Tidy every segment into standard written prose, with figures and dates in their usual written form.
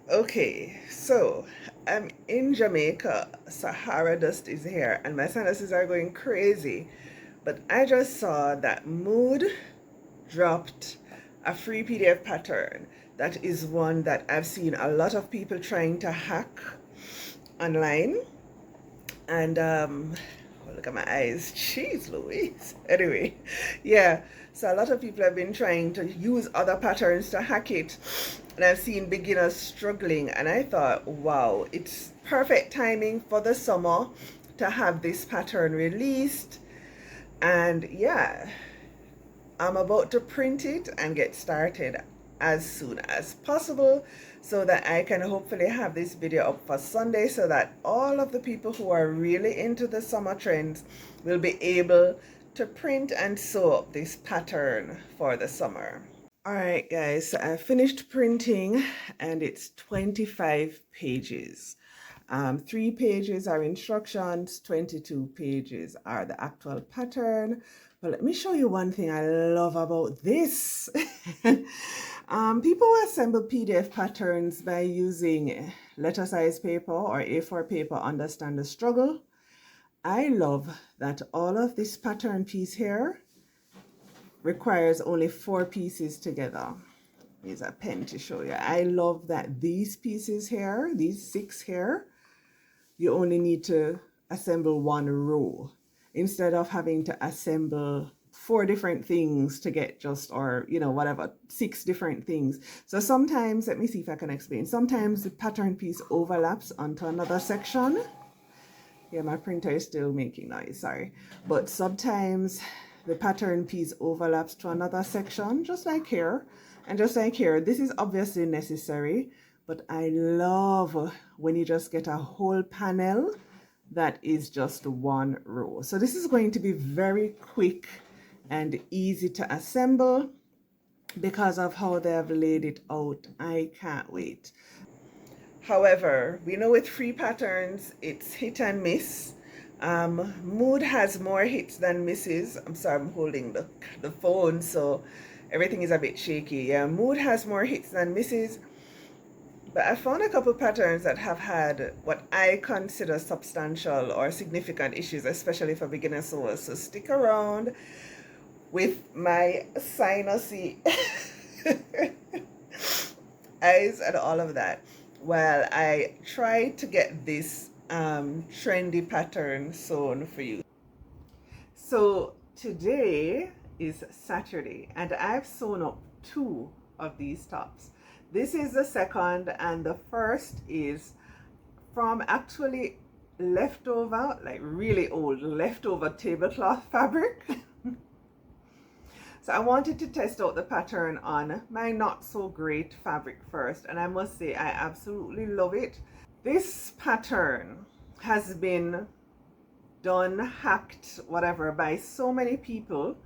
Okay, so I'm in Jamaica. Sahara dust is here, and my sinuses are going crazy. But I just saw that Mood dropped a free PDF pattern. That is one that I've seen a lot of people trying to hack online. And oh, look at my eyes. Jeez Louise. Anyway, yeah. So a lot of people have been trying to use other patterns to hack it. And I've seen beginners struggling. And I thought, wow, it's perfect timing for the summer to have this pattern released. And yeah, I'm about to print it and get started as soon as possible so that I can hopefully have this video up for Sunday so that all of the people who are really into the summer trends will be able to print and sew up this pattern for the summer. All right, guys, so I finished printing and it's 25 pages. 3 pages are instructions, 22 pages are the actual pattern. But let me show you one thing I love about this. People assemble PDF patterns by using letter size paper or A4 paper, understand the struggle. I love that all of this pattern piece here requires only 4 pieces together. Here's a pen to show you. I love that these pieces here, these 6 here, you only need to assemble 1 row instead of having to assemble 4 different things to get just, or you know, whatever, 6 different things. So sometimes, let me see if I can explain. Sometimes the pattern piece overlaps onto another section. Yeah, my printer is still making noise, sorry. But sometimes the pattern piece overlaps to another section, just like here. And just like here, this is obviously necessary, but I love when you just get a whole panel that is just 1 row. So this is going to be very quick and easy to assemble because of how they have laid it out. I can't wait. However, we know with free patterns, it's hit and miss. Mood has more hits than misses. I'm sorry, I'm holding the phone, so everything is a bit shaky. Yeah, Mood has more hits than misses. But I found a couple patterns that have had what I consider substantial or significant issues, especially for beginner sewers. So stick around with my sinusy eyes and all of that while I try to get this trendy pattern sewn for you. So today is Saturday and I've sewn up 2 of these tops. This is the second, and the first is from actually leftover, like really old leftover tablecloth fabric. So I wanted to test out the pattern on my not so great fabric first, and I must say I absolutely love it. This pattern has been done, hacked, whatever, by so many people,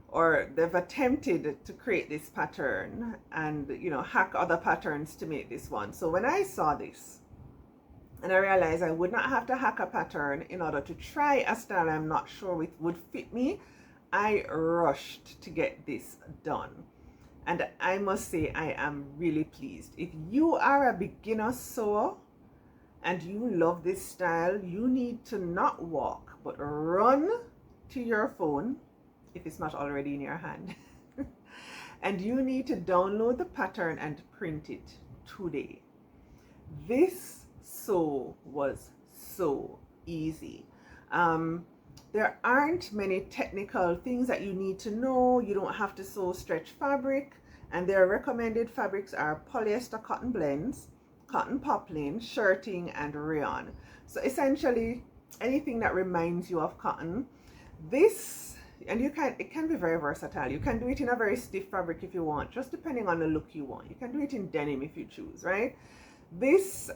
or they've attempted to create this pattern and, you know, hack other patterns to make this one. So when I saw this and I realized I would not have to hack a pattern in order to try a style I'm not sure it would fit me, I rushed to get this done. And I must say I am really pleased. If you are a beginner sewer and you love this style, you need to not walk but run to your phone, if it's not already in your hand, and you need to download the pattern and print it today. This sew was so easy. There aren't many technical things that you need to know. You don't have to sew stretch fabric, and their recommended fabrics are polyester cotton blends, cotton poplin, shirting, and rayon. So essentially anything that reminds you of cotton. This, and it can be very versatile. You can do it in a very stiff fabric if you want, just depending on the look you want. You can do it in denim if you choose, right? This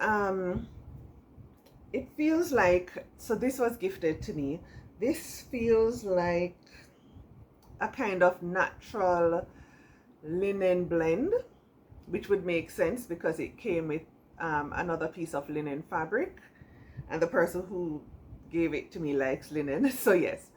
it feels like, so this was gifted to me. This feels like a kind of natural linen blend, which would make sense because it came with another piece of linen fabric, and the person who gave it to me likes linen. So yes,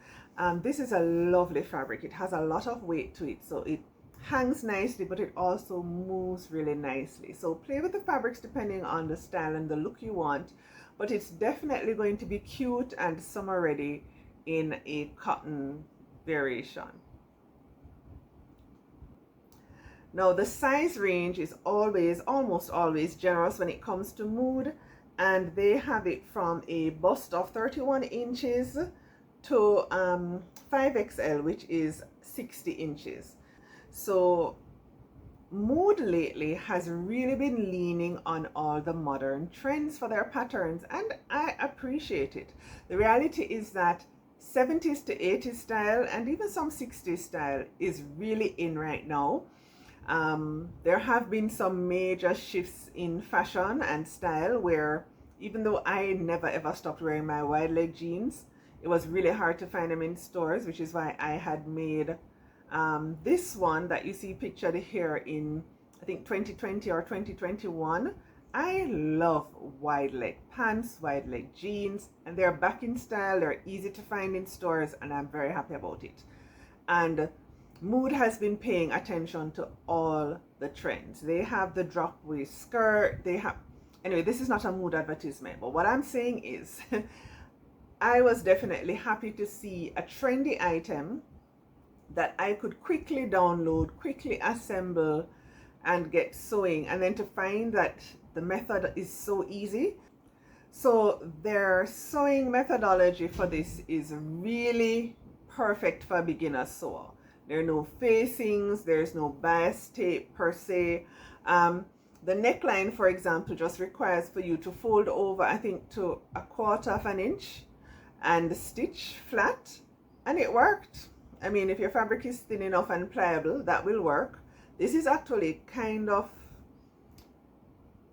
this is a lovely fabric. It has a lot of weight to it, so it hangs nicely, but it also moves really nicely. So play with the fabrics depending on the style and the look you want, but it's definitely going to be cute and summer ready in a cotton variation. Now the size range is almost always generous when it comes to mood, and they have it from a bust of 31 inches to 5XL, which is 60 inches. So Mood lately has really been leaning on all the modern trends for their patterns, and I appreciate it. The reality is that 70s to 80s style and even some 60s style is really in right now. There have been some major shifts in fashion and style where, even though I never ever stopped wearing my wide leg jeans, it was really hard to find them in stores, which is why I had made this one that you see pictured here in, I think, 2020 or 2021. I love wide leg pants, wide leg jeans, and they're back in style. They're easy to find in stores, and I'm very happy about it. And Mood has been paying attention to all the trends. They have the drop waist skirt. They have, anyway, this is not a Mood advertisement, but what I'm saying is I was definitely happy to see a trendy item that I could quickly download, quickly assemble, and get sewing, and then to find that the method is so easy. So their sewing methodology for this is really perfect for a beginner sewer. There are no facings, there's no bias tape per se. The neckline, for example, just requires for you to fold over, I think, to 1/4 of an inch and stitch flat, and it worked. I mean, if your fabric is thin enough and pliable, that will work. This is actually kind of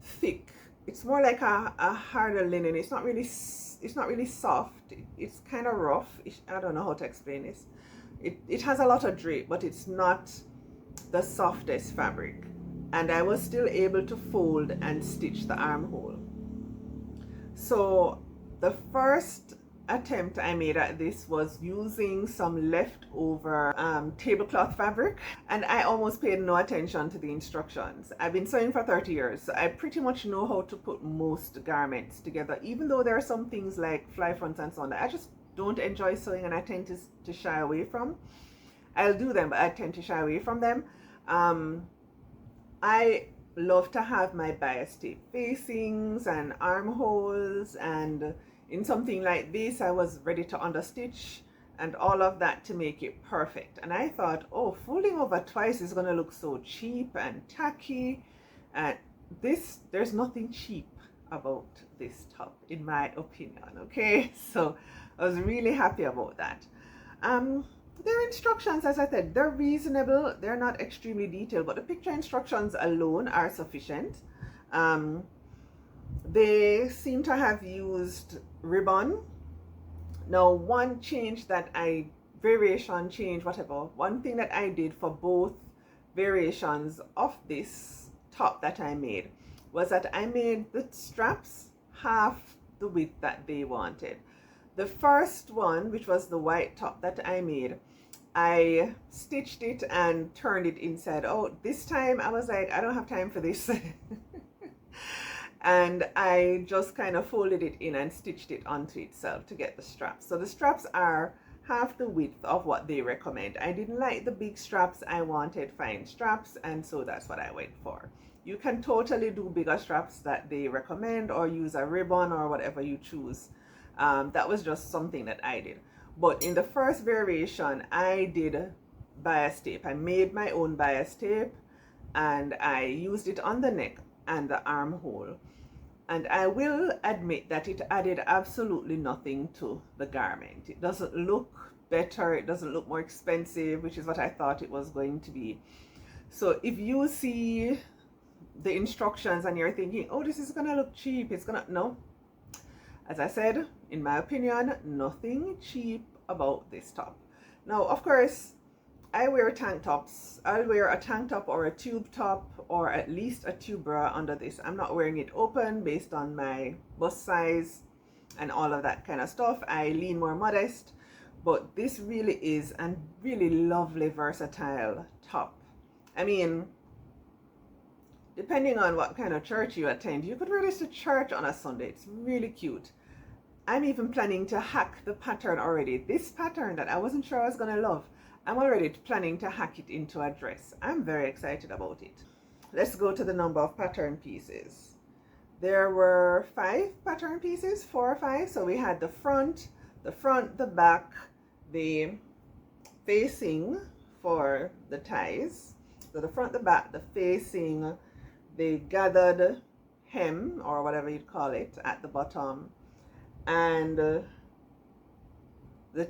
thick. It's more like a harder linen. It's not really soft. It's kind of rough. I don't know how to explain this. It has a lot of drape, but it's not the softest fabric. And I was still able to fold and stitch the armhole. So the first attempt I made at this was using some leftover tablecloth fabric, and I almost paid no attention to the instructions. I've been sewing for 30 years, so I pretty much know how to put most garments together, even though there are some things like fly fronts and so on that I just don't enjoy sewing and I tend to shy away from. I'll do them, but I tend to shy away from them. I love to have my bias tape facings and armholes, and in something like this I was ready to understitch and all of that to make it perfect. And I thought, oh, folding over twice is going to look so cheap and tacky, and there's nothing cheap about this top in my opinion. Okay, so I was really happy about that. Their instructions, as I said, they're reasonable. They're not extremely detailed, but the picture instructions alone are sufficient. They seem to have used ribbon. Now, one thing that I did for both variations of this top that I made was that I made the straps half the width that they wanted. The first one, which was the white top that I made, I stitched it and turned it inside out. This time I was like, I don't have time for this. And I just kind of folded it in and stitched it onto itself to get the straps. So the straps are half the width of what they recommend. I didn't like the big straps. I wanted fine straps, and so that's what I went for. You can totally do bigger straps that they recommend, or use a ribbon or whatever you choose. That was just something that I did. But in the first variation, I did bias tape. I made my own bias tape, and I used it on the neck and the armhole. And I will admit that it added absolutely nothing to the garment. It doesn't look better, it doesn't look more expensive, which is what I thought it was going to be. So if you see the instructions and you're thinking, oh, this is gonna look cheap, no. As I said, in my opinion, nothing cheap about this top. Now, of course, I wear tank tops. I'll wear a tank top or a tube top, or at least a tube bra under this. I'm not wearing it open based on my bust size and all of that kind of stuff. I lean more modest, but this really is a really lovely, versatile top. I mean, depending on what kind of church you attend, you could wear this to church on a Sunday. It's really cute. I'm even planning to hack the pattern already. This pattern that I wasn't sure I was gonna love, I'm already planning to hack it into a dress. I'm very excited about it. Let's go to the number of pattern pieces. There were 5 pattern pieces, 4 or 5. So we had the front, the back, the facing for the ties. So the front, the back, the facing, the gathered hem or whatever you'd call it at the bottom, and the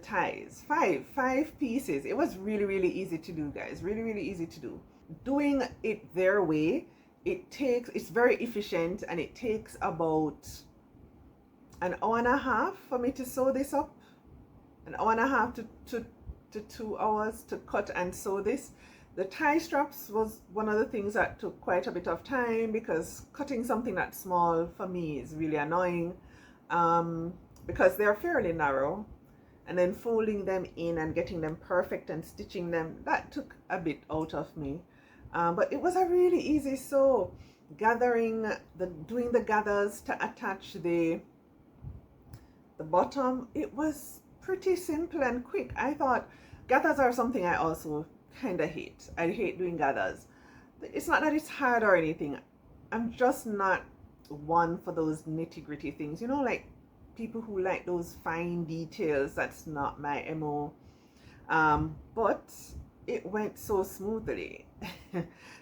ties. Five pieces. It was really easy to do, guys. Really easy to do. Doing it their way, it's very efficient, and it takes about an hour and a half for me to sew this up. An hour and a half to 2 hours to cut and sew this. The tie straps was one of the things that took quite a bit of time, because cutting something that small for me is really annoying, because they're fairly narrow, and then folding them in and getting them perfect and stitching them, that took a bit out of me. But it was a really easy sew. Doing the gathers to attach the bottom, it was pretty simple and quick. I thought gathers are something I also kind of hate. I hate doing gathers. It's not that it's hard or anything. I'm just not one for those nitty-gritty things, you know, like people who like those fine details. That's not my MO. But it went so smoothly.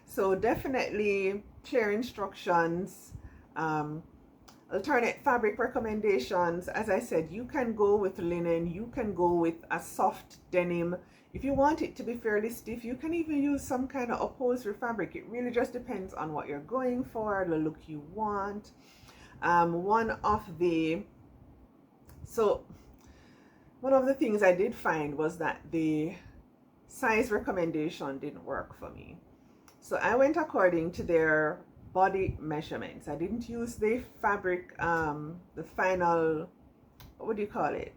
So definitely clear instructions, alternate fabric recommendations. As I said, you can go with linen, you can go with a soft denim. If you want it to be fairly stiff, you can even use some kind of upholstery fabric. It really just depends on what you're going for, the look you want. One of the things I did find was that the size recommendation didn't work for me. So I went according to their body measurements. I didn't use the fabric, the final, what do you call it?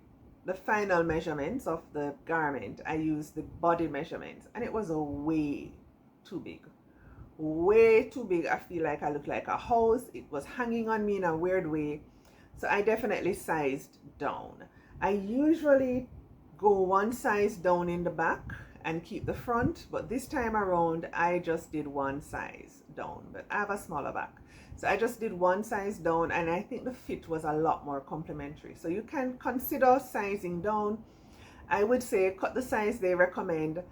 The final measurements of the garment. I used the body measurements, and it was a way too big. Way too big. I feel like I look like a house. It was hanging on me in a weird way. So I definitely sized down. I usually go one size down in the back and keep the front, but this time around I just did one size down, but I have a smaller back, so I just did one size down, and I think the fit was a lot more complimentary. So you can consider sizing down. I would say cut the size they recommend,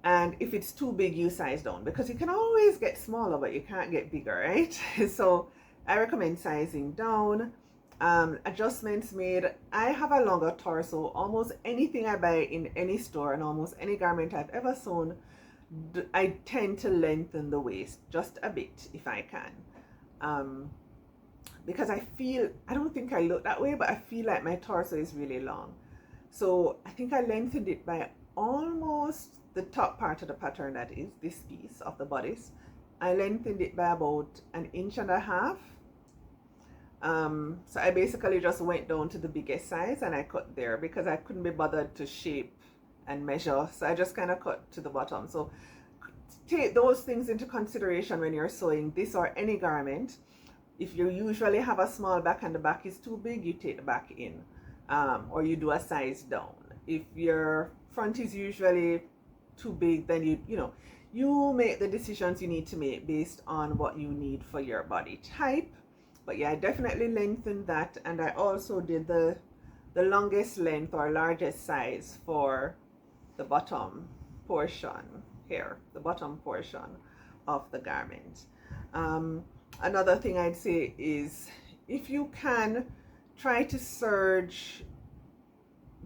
and if it's too big, you size down, because you can always get smaller but you can't get bigger, right? So I recommend sizing down. Adjustments made. I have a longer torso. Almost anything I buy in any store and almost any garment I've ever sewn, I tend to lengthen the waist just a bit if I can, because I don't think I look that way, but I feel like my torso is really long. So I think I lengthened it by almost the top part of the pattern, that is this piece of the bodice. I lengthened it by about 1.5 inches. So I basically just went down to the biggest size and I cut there, because I couldn't be bothered to shape and measure. So I just kind of cut to the bottom. So take those things into consideration when you're sewing this or any garment. If you usually have a small back and the back is too big, you take the back in, or you do a size down. If your front is usually too big, then you make the decisions you need to make based on what you need for your body type. But yeah, I definitely lengthened that, and I also did the longest length or largest size for the bottom portion here, the bottom portion of the garment. Another thing I'd say is, if you can, try to serge,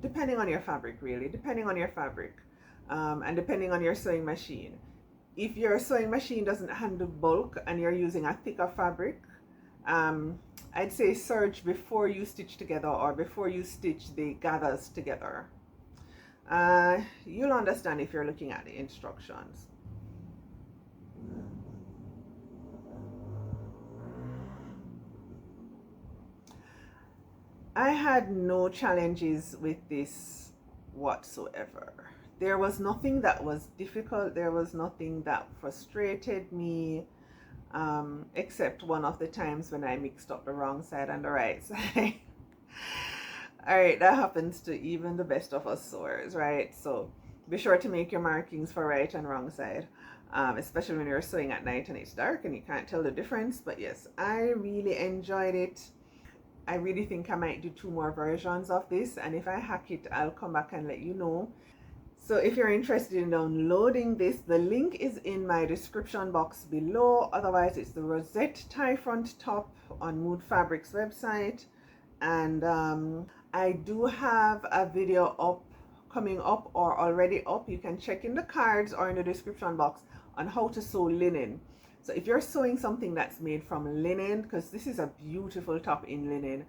depending on your fabric, really, depending on your fabric, and depending on your sewing machine. If your sewing machine doesn't handle bulk and you're using a thicker fabric, I'd say serge before you stitch together, or before you stitch the gathers together. You'll understand if you're looking at the instructions. I had no challenges with this whatsoever. there was nothing that was difficult. There was nothing that frustrated me, except one of the times when I mixed up the wrong side and the right side. All right, that happens to even the best of us sewers, right? So be sure to make your markings for right and wrong side, especially when you're sewing at night and it's dark and you can't tell the difference. But yes, I really enjoyed it. I really think I might do 2 more versions of this, and if I hack it, I'll come back and let you know. So if you're interested in downloading this, the link is in my description box below. Otherwise, it's the Rosette tie front top on Mood Fabrics website. And I do have a video up, coming up or already up. You can check in the cards or in the description box on how to sew linen. So if you're sewing something that's made from linen, because this is a beautiful top in linen,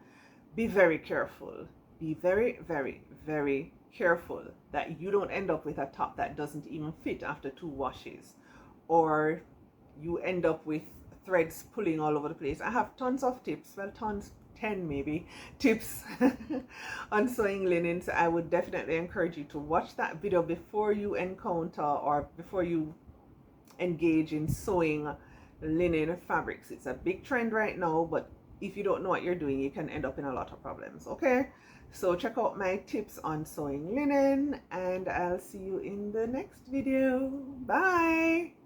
be very careful. Be very, very, very careful that you don't end up with a top that doesn't even fit after 2 washes, or you end up with threads pulling all over the place. I have tons of tips, well, tons, 10 maybe tips on sewing linen. So I would definitely encourage you to watch that video before you encounter or before you engage in sewing linen fabrics. It's a big trend right now, but if you don't know what you're doing, you can end up in a lot of problems. Okay, so check out my tips on sewing linen, and I'll see you in the next video. Bye.